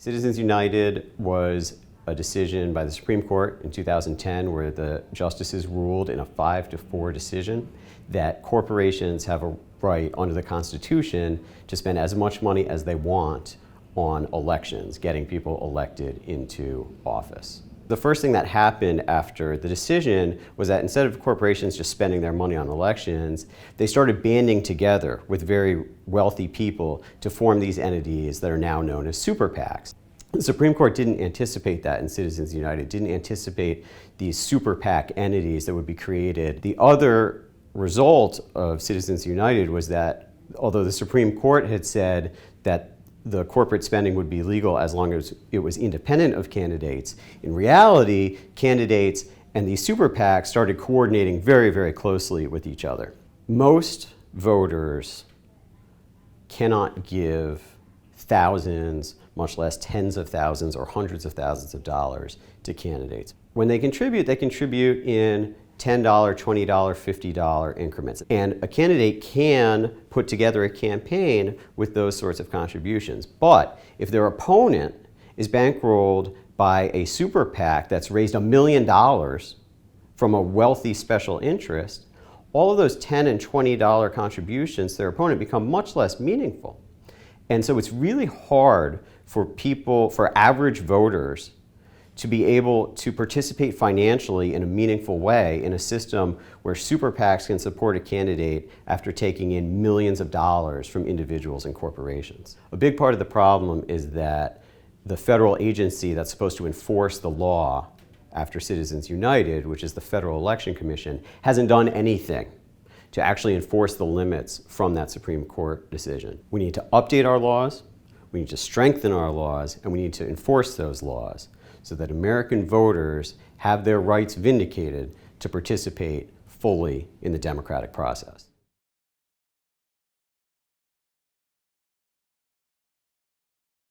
Citizens United was a decision by the Supreme Court in 2010 where the justices ruled in a 5-4 decision that corporations have a right under the Constitution to spend as much money as they want on elections, getting people elected into office. The first thing that happened after the decision was that instead of corporations just spending their money on elections, they started banding together with very wealthy people to form these entities that are now known as super PACs. The Supreme Court didn't anticipate that in Citizens United, didn't anticipate these super PAC entities that would be created. The other result of Citizens United was that although the Supreme Court had said that the corporate spending would be legal as long as it was independent of candidates, in reality, candidates and these super PACs started coordinating very, very closely with each other. Most voters cannot give thousands, much less tens of thousands or hundreds of thousands of dollars to candidates. When they contribute in $10, $20, $50 increments. And a candidate can put together a campaign with those sorts of contributions. But if their opponent is bankrolled by a super PAC that's raised $1 million from a wealthy special interest, all of those $10 and $20 contributions to their opponent become much less meaningful. And so it's really hard for people, for average voters, to be able to participate financially in a meaningful way in a system where super PACs can support a candidate after taking in millions of dollars from individuals and corporations. A big part of the problem is that the federal agency that's supposed to enforce the law after Citizens United, which is the Federal Election Commission, hasn't done anything to actually enforce the limits from that Supreme Court decision. We need to update our laws, we need to strengthen our laws, and we need to enforce those laws so that American voters have their rights vindicated to participate fully in the democratic process.